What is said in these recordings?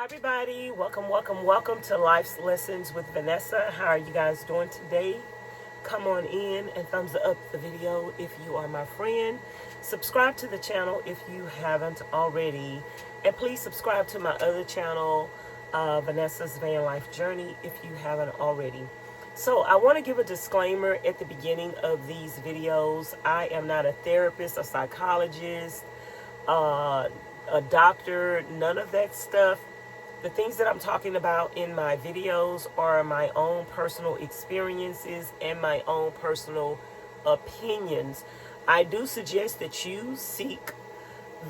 Hi everybody, welcome to Life's Lessons with Vanessa. How are you guys doing today? Come on in and thumbs up the video if you are my friend. Subscribe to the channel if you haven't already. And please subscribe to my other channel, Vanessa's Van Life Journey, if you haven't already. So I want to give a disclaimer at the beginning of these videos. I am not a therapist, a psychologist, a doctor, none of that stuff. The things that I'm talking about in my videos are my own personal experiences and my own personal opinions. I do suggest that you seek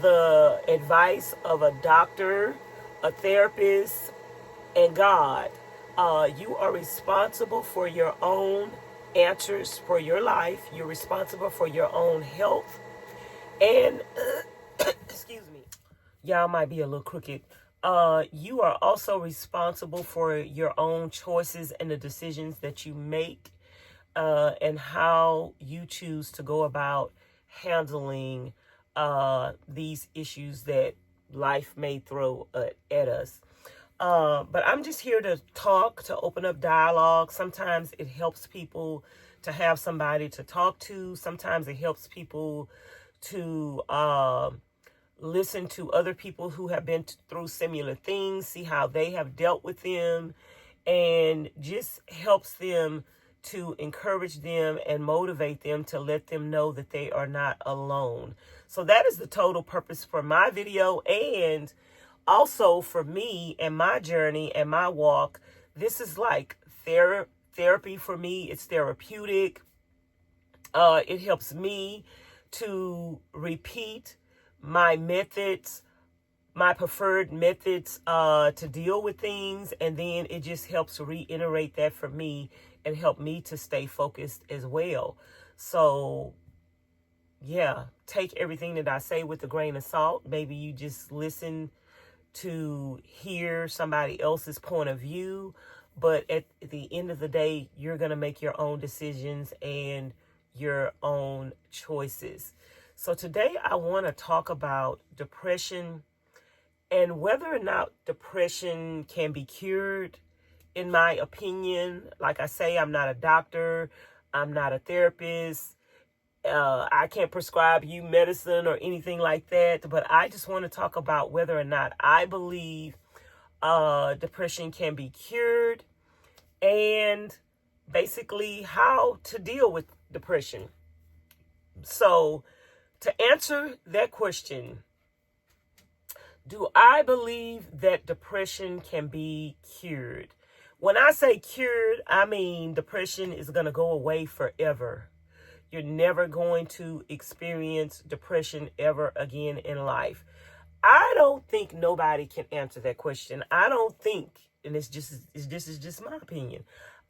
the advice of a doctor, a therapist, and God. You are responsible for your own answers for your life. You're responsible for your own health. And, excuse me, y'all might be a little crooked. You are also responsible for your own choices and the decisions that you make, and how you choose to go about handling these issues that life may throw at us. But I'm just here to talk, to open up dialogue. Sometimes it helps people to have somebody to talk to. Sometimes it helps people to listen to other people who have been through similar things, see how they have dealt with them, and just helps them to encourage them and motivate them to let them know that they are not alone. So that is the total purpose for my video, and also for me and my journey and my walk. This is like therapy for me. It's therapeutic. It helps me to repeat my methods, my preferred methods to deal with things, and then it just helps reiterate that for me and help me to stay focused as well. So yeah, take everything that I say with a grain of salt. Maybe you just listen to hear somebody else's point of view, but at the end of the day, you're going to make your own decisions and your own choices. So today I want to talk about depression and whether or not depression can be cured. In my opinion, like I say, I'm not a doctor, I'm not a therapist, I can't prescribe you medicine or anything like that, but I just want to talk about whether or not I believe depression can be cured and basically how to deal with depression. So to answer that question, do I believe that depression can be cured? When I say cured, I mean depression is going to go away forever. You're never going to experience depression ever again in life. I don't think nobody can answer that question. I don't think, and this is just my opinion,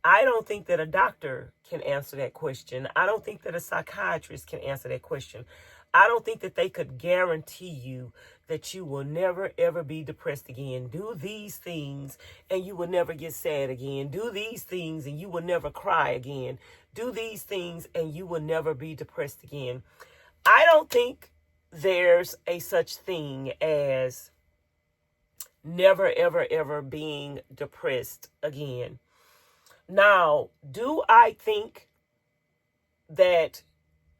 I don't think that a doctor can answer that question. I don't think that a psychiatrist can answer that question. I don't think that they could guarantee you that you will never, ever be depressed again. Do these things and you will never get sad again. Do these things and you will never cry again. Do these things and you will never be depressed again. I don't think there's a such thing as never, ever, ever being depressed again. Now, do I think that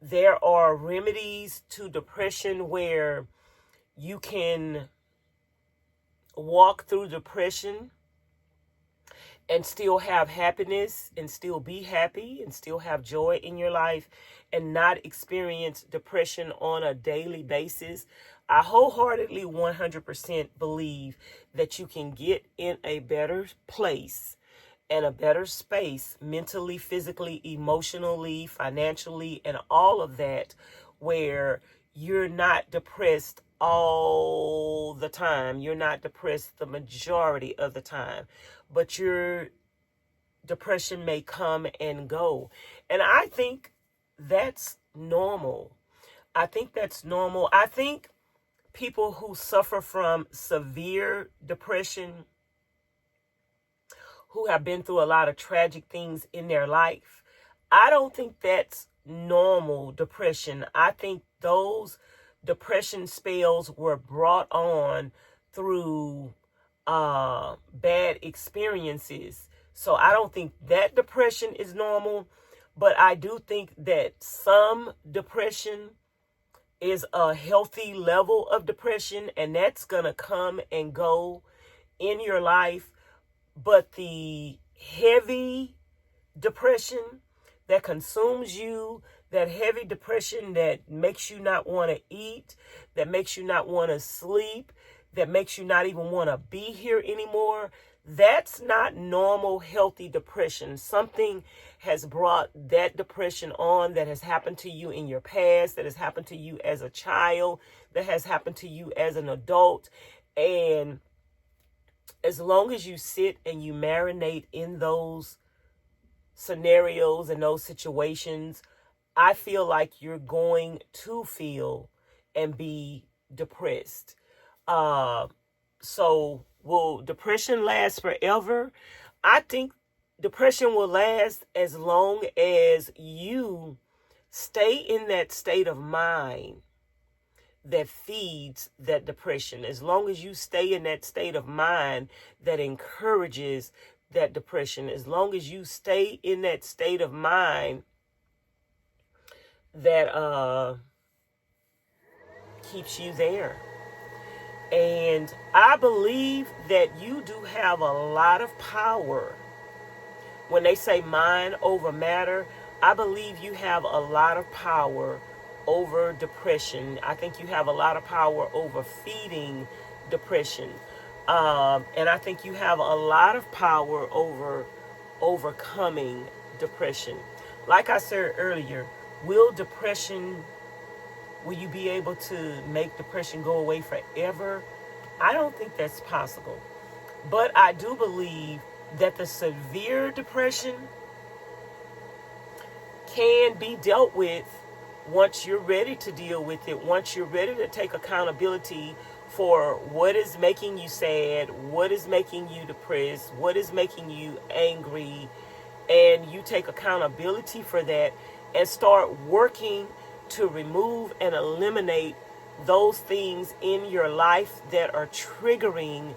there are remedies to depression where you can walk through depression and still have happiness and still be happy and still have joy in your life and not experience depression on a daily basis? I wholeheartedly 100% believe that you can get in a better place and a better space mentally, physically, emotionally, financially, and all of that, where you're not depressed all the time. You're not depressed the majority of the time, but your depression may come and go. And I think that's normal. I think that's normal. I think people who suffer from severe depression, who have been through a lot of tragic things in their life, I don't think that's normal depression. I think those depression spells were brought on through bad experiences. So I don't think that depression is normal, but I do think that some depression is a healthy level of depression, and that's going to come and go in your life. But the heavy depression that consumes you, that heavy depression that makes you not want to eat, that makes you not want to sleep, that makes you not even want to be here anymore, that's not normal, healthy depression. Something has brought that depression on, that has happened to you in your past, that has happened to you as a child, that has happened to you as an adult. And as long as you sit and you marinate in those scenarios and those situations, I feel like you're going to feel and be depressed. So will depression last forever? I think depression will last as long as you stay in that state of mind that feeds that depression. As long as you stay in that state of mind that encourages that depression. As long as you stay in that state of mind that keeps you there. And I believe that you do have a lot of power. When they say mind over matter, I believe you have a lot of power over depression. I think you have a lot of power over feeding depression. And I think you have a lot of power over overcoming depression. Like I said earlier, will you be able to make depression go away forever? I don't think that's possible. But I do believe that the severe depression can be dealt with once you're ready to deal with it, once you're ready to take accountability for what is making you sad, what is making you depressed, what is making you angry, and you take accountability for that and start working to remove and eliminate those things in your life that are triggering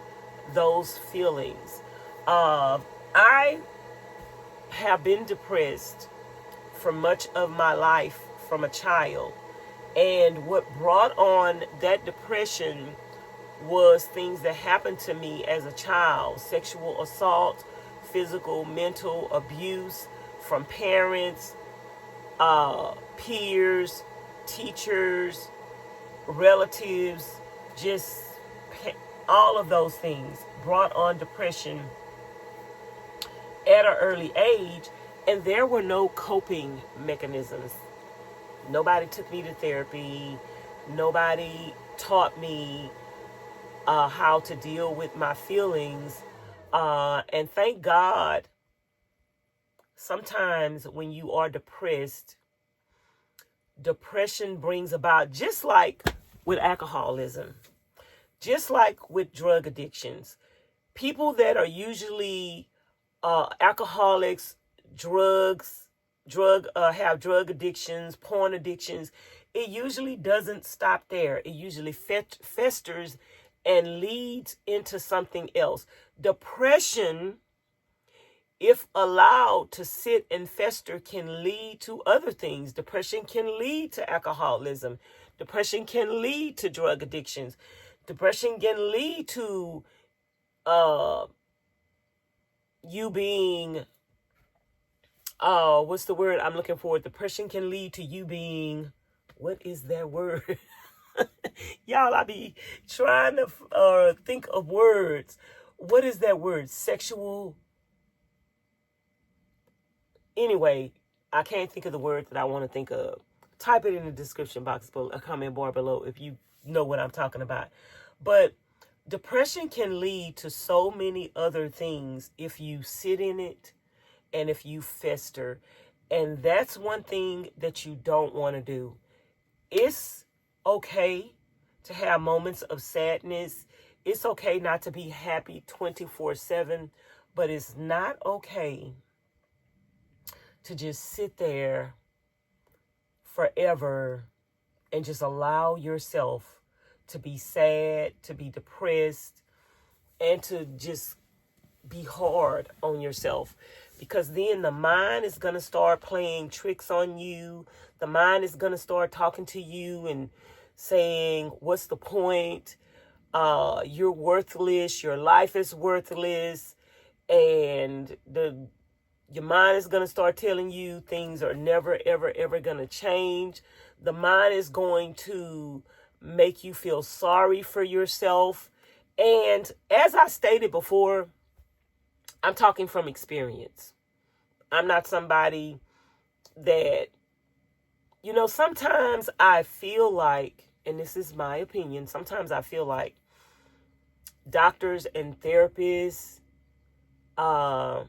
those feelings. I have been depressed for much of my life from a child. And what brought on that depression was things that happened to me as a child: sexual assault, physical, mental abuse from parents, peers, teachers, relatives, just all of those things brought on depression at an early age. And there were no coping mechanisms. Nobody took me to therapy. Nobody taught me how to deal with my feelings. And thank God, sometimes when you are depressed, depression brings about, just like with alcoholism, just like with drug addictions, people that are usually alcoholics, have drug addictions, porn addictions, it usually doesn't stop there. It usually festers and leads into something else. Depression, if allowed to sit and fester, can lead to other things. Depression can lead to alcoholism. Depression can lead to drug addictions. Depression can lead to you being, what's the word I'm looking for? Depression can lead to you being, what is that word? Y'all, I be trying to think of words. What is that word? Sexual. Anyway, I can't think of the word that I want to think of. Type it in the description box below, a comment bar below, if you know what I'm talking about. But depression can lead to so many other things if you sit in it and if you fester. And that's one thing that you don't want to do. It's okay to have moments of sadness. It's okay not to be happy 24/7, but it's not okay to just sit there forever and just allow yourself to be sad, to be depressed, and to just be hard on yourself, because then the mind is going to start playing tricks on you. The mind is going to start talking to you and saying, what's the point? You're worthless. Your life is worthless. And your mind is going to start telling you things are never, ever, ever going to change. The mind is going to make you feel sorry for yourself. And as I stated before, I'm talking from experience. I'm not somebody that, sometimes I feel like, and this is my opinion, sometimes I feel like doctors and therapists, I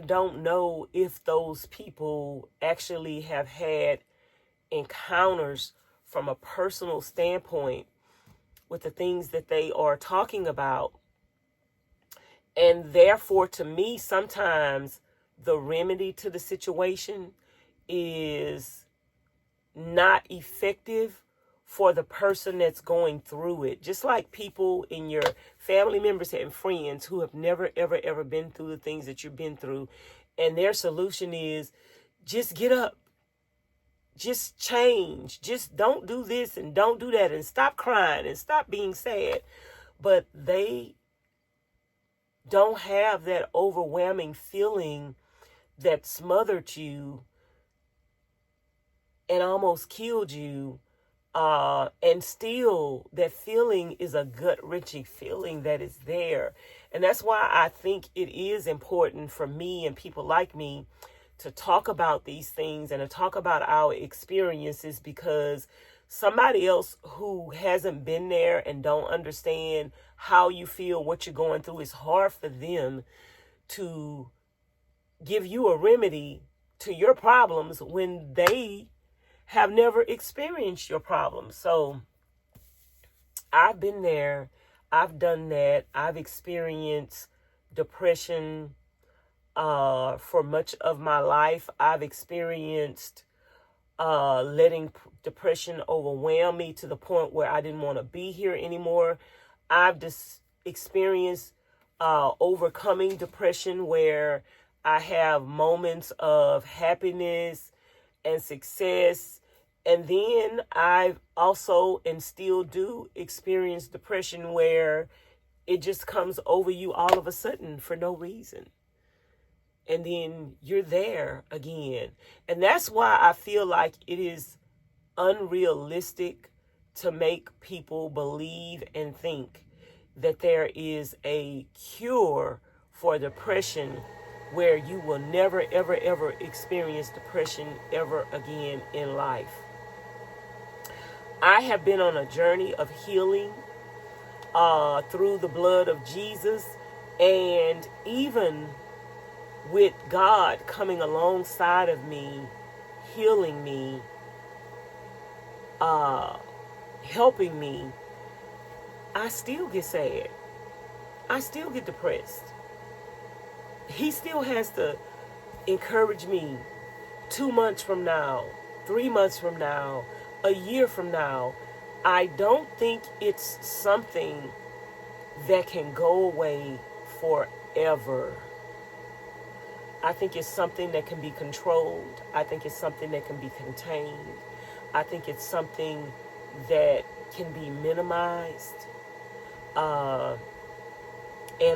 don't know if those people actually have had encounters from a personal standpoint with the things that they are talking about. And therefore, to me, sometimes the remedy to the situation is not effective for the person that's going through it. Just like people in your family members and friends who have never, ever, ever been through the things that you've been through. And their solution is just get up, just change, just don't do this and don't do that, and stop crying and stop being sad. But they don't have that overwhelming feeling that smothered you and almost killed you. And still that feeling is a gut-wrenching feeling that is there. And that's why I think it is important for me and people like me to talk about these things and to talk about our experiences, because somebody else who hasn't been there and don't understand how you feel, what you're going through, it's hard for them to give you a remedy to your problems when they have never experienced your problems. So I've been there. I've done that. I've experienced depression for much of my life. I've experienced letting depression overwhelm me to the point where I didn't want to be here anymore. I've just experienced overcoming depression where I have moments of happiness and success. And then I've also and still do experience depression where it just comes over you all of a sudden for no reason. And then you're there again. And that's why I feel like it is unrealistic to make people believe and think that there is a cure for depression where you will never, ever, ever experience depression ever again in life. I have been on a journey of healing through the blood of Jesus, and even with God coming alongside of me, healing me, helping me, I still get sad. I still get depressed. He still has to encourage me 2 months from now, 3 months from now, a year from now. I don't think it's something that can go away forever. I think it's something that can be controlled. I think it's something that can be contained. I think it's something that can be minimized. And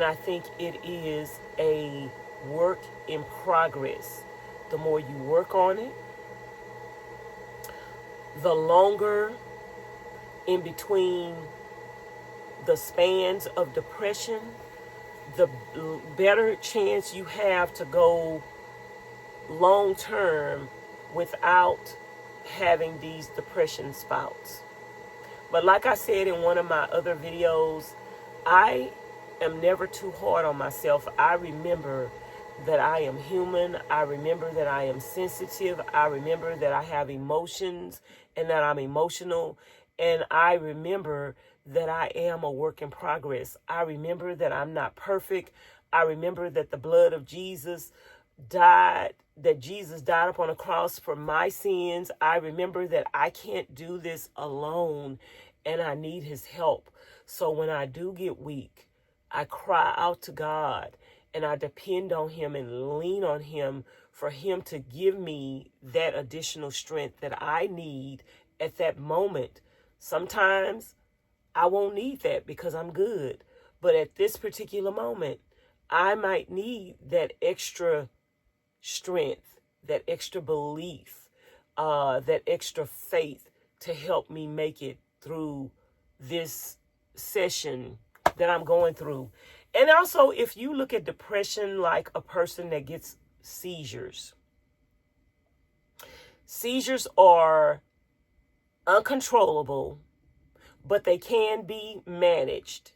I think it is a work in progress. The more you work on it, the longer in between the spans of depression, the better chance you have to go long term without having these depression spouts. But like I said in one of my other videos, I am never too hard on myself. I remember that I am human. I remember that I am sensitive. I remember that I have emotions and that I'm emotional. And I remember that I am a work in progress. I remember that I'm not perfect. I remember that the blood of Jesus died, that Jesus died upon a cross for my sins. I remember that I can't do this alone and I need his help. So when I do get weak, I cry out to God and I depend on him and lean on him for him to give me that additional strength that I need at that moment. Sometimes I won't need that because I'm good. But at this particular moment, I might need that extra strength, that extra belief, that extra faith to help me make it through this session that I'm going through. And also, if you look at depression like a person that gets seizures, seizures are uncontrollable, but they can be managed.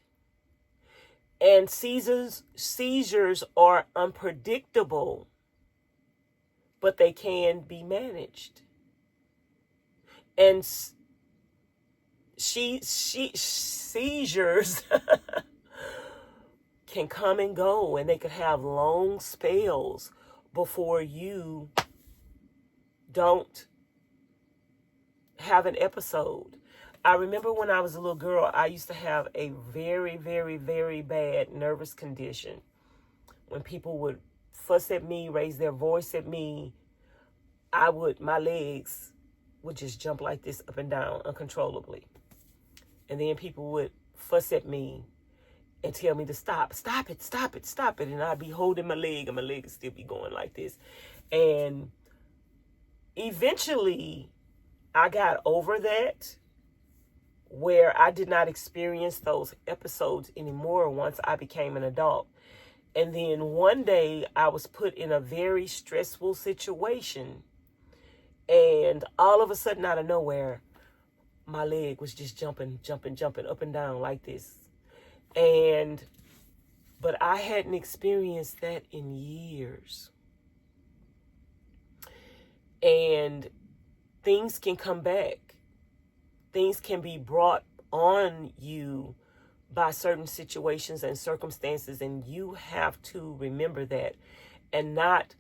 And seizures are unpredictable, but they can be managed. And seizures can come and go, and they could have long spells before you don't have an episode. I remember when I was a little girl, I used to have a very, very, very bad nervous condition. When people would fuss at me, raise their voice at me, my legs would just jump like this up and down uncontrollably. And then people would fuss at me and tell me to stop it. And I'd be holding my leg and my leg would still be going like this. And eventually I got over that, where I did not experience those episodes anymore once I became an adult. And then one day I was put in a very stressful situation, and all of a sudden, out of nowhere, my leg was just jumping up and down like this. But I hadn't experienced that in years. And things can come back. Things can be brought on you by certain situations and circumstances, and you have to remember that and not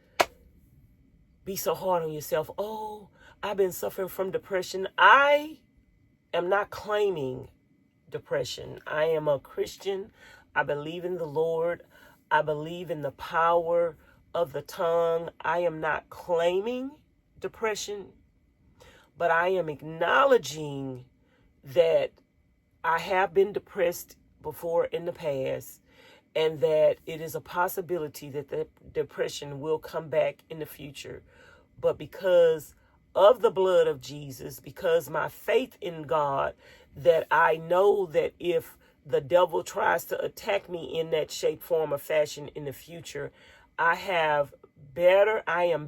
be so hard on yourself. Oh, I've been suffering from depression. I am not claiming depression. I am a Christian. I believe in the Lord. I believe in the power of the tongue. I am not claiming depression, but I am acknowledging that I have been depressed before in the past, and that it is a possibility that the depression will come back in the future. But because of the blood of Jesus, because my faith in God, that I know that if the devil tries to attack me in that shape, form, or fashion in the future, I am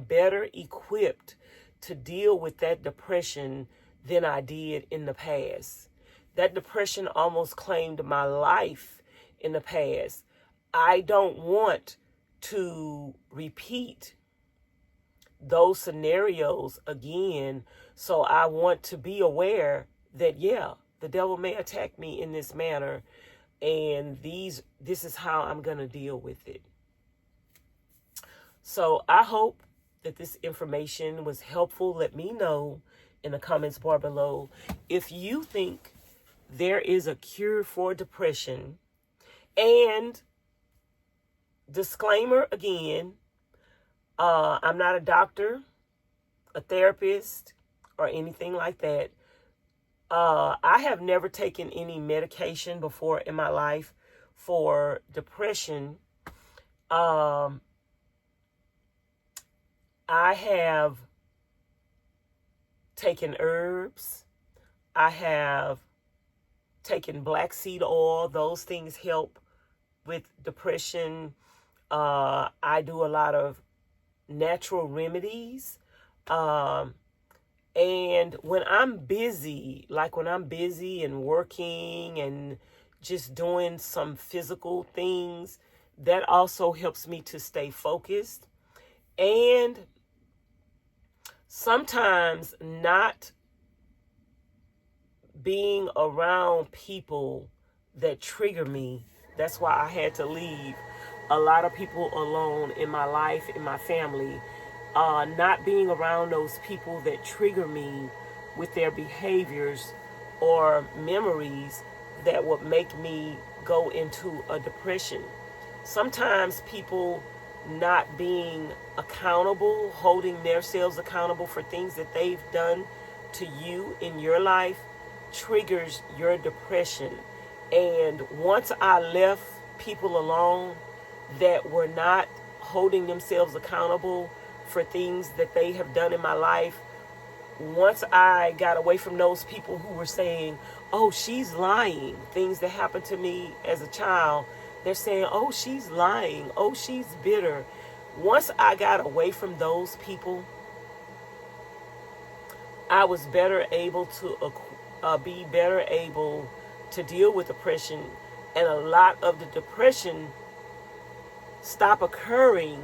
better equipped to deal with that depression than I did in the past. That depression almost claimed my life in the past. I don't want to repeat those scenarios again. So I want to be aware that, the devil may attack me in this manner, and this is how I'm going to deal with it. So I hope that this information was helpful. Let me know in the comments bar below if you think there is a cure for depression. And disclaimer again, I'm not a doctor, a therapist, or anything like that. I have never taken any medication before in my life for depression. I have taken herbs. I have taken black seed oil. Those things help with depression. I do a lot of natural remedies. And when I'm busy, and working and just doing some physical things, that also helps me to stay focused. And sometimes not being around people that trigger me. That's why I had to leave a lot of people alone in my life, in my family. Not being around those people that trigger me with their behaviors or memories, that would make me go into a depression. Sometimes people not being accountable, holding themselves accountable for things that they've done to you in your life, triggers your depression. And once I left people alone that were not holding themselves accountable for things that they have done in my life, once I got away from those people who were saying, oh, she's lying, things that happened to me as a child, they're saying, oh, she's lying, oh, she's bitter. Once I got away from those people, I was better able to be better able to deal with depression, and a lot of the depression stop occurring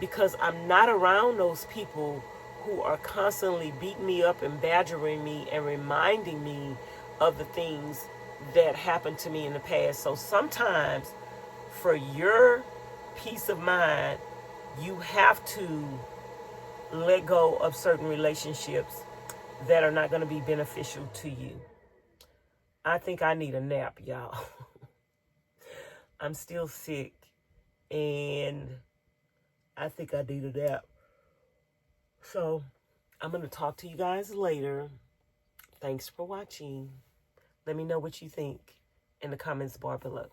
because I'm not around those people who are constantly beating me up and badgering me and reminding me of the things that happened to me in the past. So sometimes for your peace of mind, you have to let go of certain relationships that are not going to be beneficial to you. I think I need a nap, y'all. I'm still sick, and I think I need a nap. So I'm going to talk to you guys later. Thanks for watching. Let me know what you think in the comments bar below.